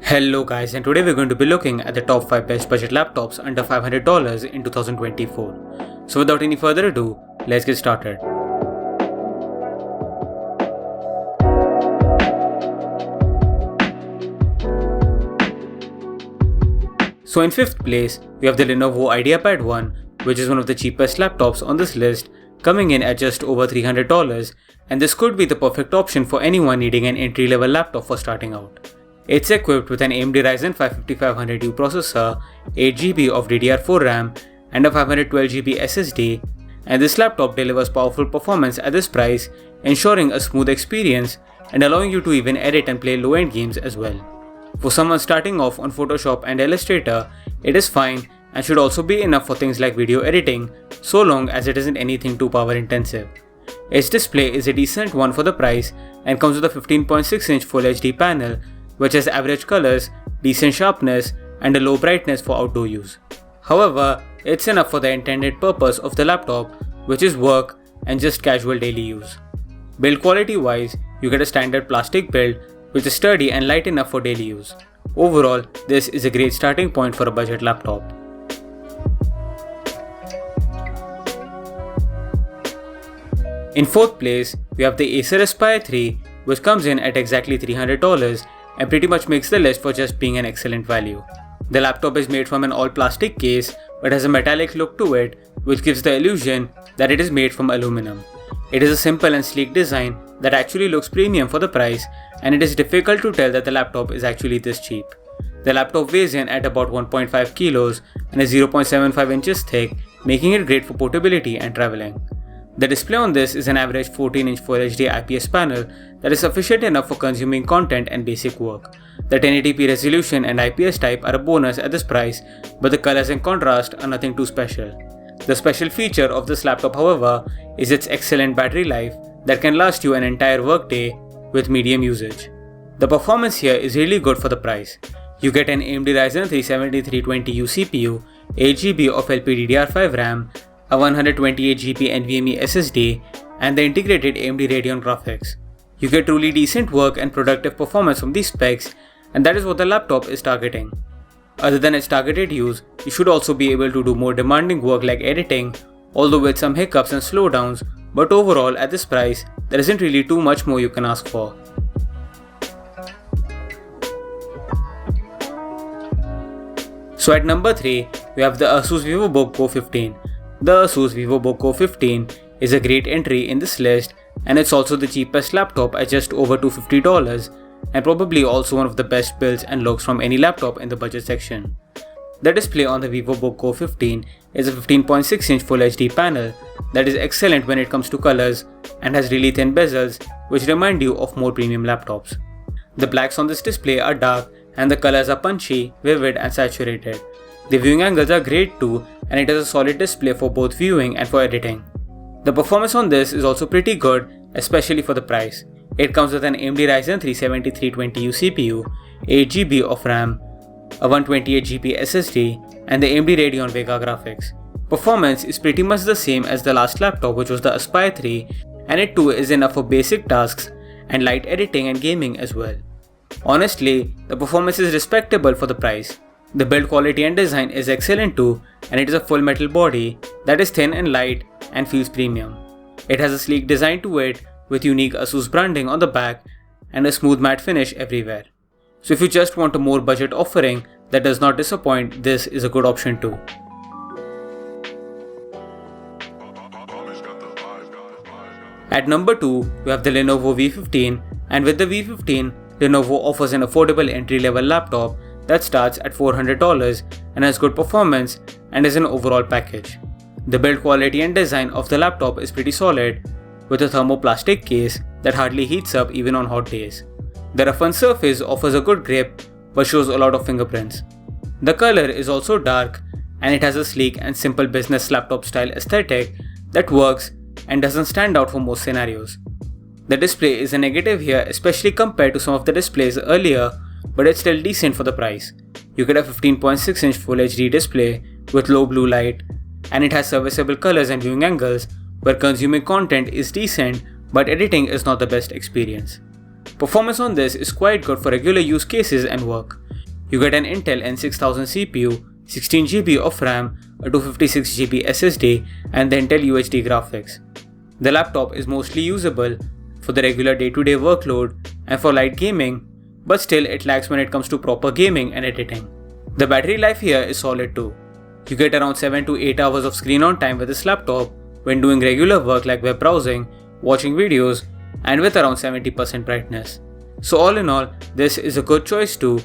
Hello guys, and today we're going to be looking at the top 5 best budget laptops under $500 in 2024. So without any further ado, let's get started. So in 5th place, we have the Lenovo IdeaPad 1, which is one of the cheapest laptops on this list, coming in at just over $300, and this could be the perfect option for anyone needing an entry-level laptop for starting out. It's equipped with an AMD Ryzen 5 5500U processor, 8GB of DDR4 RAM, and a 512GB SSD, and this laptop delivers powerful performance at this price, ensuring a smooth experience and allowing you to even edit and play low-end games as well. For someone starting off on Photoshop and Illustrator, it is fine and should also be enough for things like video editing, so long as it isn't anything too power intensive. Its display is a decent one for the price and comes with a 15.6-inch Full HD panel, which has average colors, decent sharpness, and a low brightness for outdoor use. However, it's enough for the intended purpose of the laptop, which is work and just casual daily use. Build quality wise, you get a standard plastic build, which is sturdy and light enough for daily use. Overall, this is a great starting point for a budget laptop. In 4th place, we have the Acer Spire 3, which comes in at exactly $300 and pretty much makes the list for just being an excellent value. The laptop is made from an all-plastic case but has a metallic look to it, which gives the illusion that it is made from aluminum. It is a simple and sleek design that actually looks premium for the price, and it is difficult to tell that the laptop is actually this cheap. The laptop weighs in at about 1.5 kilos and is 0.75 inches thick, making it great for portability and traveling. The display on this is an average 14-inch Full HD IPS panel that is sufficient enough for consuming content and basic work. The 1080p resolution and IPS type are a bonus at this price, but the colors and contrast are nothing too special. The special feature of this laptop, however, is its excellent battery life that can last you an entire workday with medium usage. The performance here is really good for the price. You get an AMD Ryzen 3 7320U CPU, 8GB of LPDDR5 RAM, a 128GB NVMe SSD, and the integrated AMD Radeon graphics. You get truly decent work and productive performance from these specs, and that is what the laptop is targeting. Other than its targeted use, you should also be able to do more demanding work like editing, although with some hiccups and slowdowns, but overall at this price, there isn't really too much more you can ask for. So at number 3, we have the Asus VivoBook Go 15. The Asus VivoBook Go 15 is a great entry in this list, and it's also the cheapest laptop at just over $250, and probably also one of the best builds and looks from any laptop in the budget section. The display on the VivoBook Go 15 is a 15.6-inch Full HD panel that is excellent when it comes to colors and has really thin bezels, which remind you of more premium laptops. The blacks on this display are dark and the colors are punchy, vivid, and saturated. The viewing angles are great too, and it has a solid display for both viewing and for editing. The performance on this is also pretty good, especially for the price. It comes with an AMD Ryzen 3 7320U CPU, 8GB of RAM, a 128GB SSD, and the AMD Radeon Vega graphics. Performance is pretty much the same as the last laptop, which was the Aspire 3, and it too is enough for basic tasks and light editing and gaming as well. Honestly, the performance is respectable for the price. The build quality and design is excellent too, and it is a full metal body that is thin and light and feels premium. It has a sleek design to it with unique Asus branding on the back and a smooth matte finish everywhere. So if you just want a more budget offering that does not disappoint, this is a good option too. At number 2, we have the Lenovo V15, and with the V15, Lenovo offers an affordable entry-level laptop that starts at $400 and has good performance and is an overall package. The build quality and design of the laptop is pretty solid, with a thermoplastic case that hardly heats up even on hot days. The roughened surface offers a good grip but shows a lot of fingerprints. The color is also dark, and it has a sleek and simple business laptop style aesthetic that works and doesn't stand out for most scenarios. The display is a negative here, especially compared to some of the displays earlier, but it's still decent for the price. You get a 15.6-inch Full HD display with low blue light, and it has serviceable colors and viewing angles where consuming content is decent but editing is not the best experience. Performance on this is quite good for regular use cases and work. You get an Intel N6000 CPU, 16GB of RAM, a 256GB SSD, and the Intel UHD graphics. The laptop is mostly usable for the regular day-to-day workload and for light gaming, but still it lags when it comes to proper gaming and editing. The battery life here is solid too. You get around 7 to 8 hours of screen on time with this laptop when doing regular work like web browsing, watching videos, and with around 70% brightness. So all in all, this is a good choice too,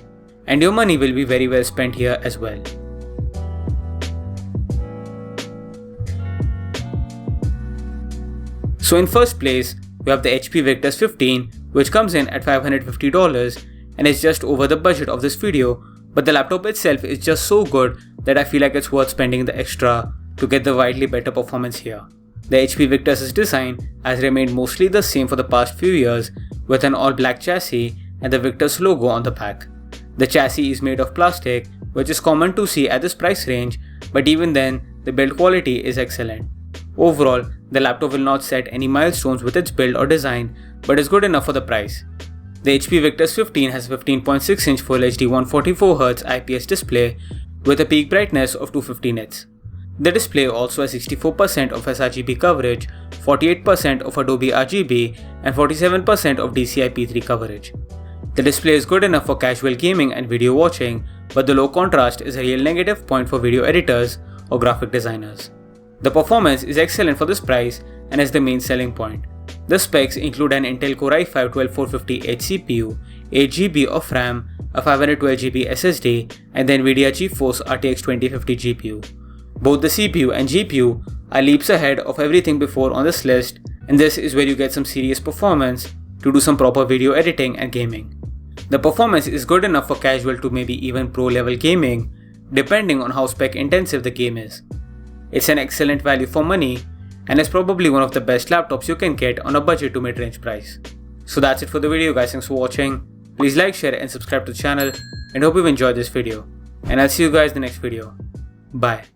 and your money will be very well spent here as well. So in first place, we have the HP Victus 15, which comes in at $550 and is just over the budget of this video, but the laptop itself is just so good that I feel like it's worth spending the extra to get the widely better performance here. The HP Victus's design has remained mostly the same for the past few years, with an all-black chassis and the Victus logo on the back. The chassis is made of plastic, which is common to see at this price range, but even then, the build quality is excellent. Overall, the laptop will not set any milestones with its build or design, but is good enough for the price. The HP Victus 15 has a 15.6-inch Full HD 144Hz IPS display with a peak brightness of 250 nits. The display also has 64% of sRGB coverage, 48% of Adobe RGB, and 47% of DCI-P3 coverage. The display is good enough for casual gaming and video watching, but the low contrast is a real negative point for video editors or graphic designers. The performance is excellent for this price and is the main selling point. The specs include an Intel Core i5-12450H CPU, 8GB of RAM, a 512GB SSD, and the NVIDIA GeForce RTX 2050 GPU. Both the CPU and GPU are leaps ahead of everything before on this list, and this is where you get some serious performance to do some proper video editing and gaming. The performance is good enough for casual to maybe even pro level gaming, depending on how spec intensive the game is. It's an excellent value for money and is probably one of the best laptops you can get on a budget to mid-range price. So that's it for the video guys, thanks for watching. Please like, share and subscribe to the channel, and hope you've enjoyed this video. And I'll see you guys in the next video. Bye.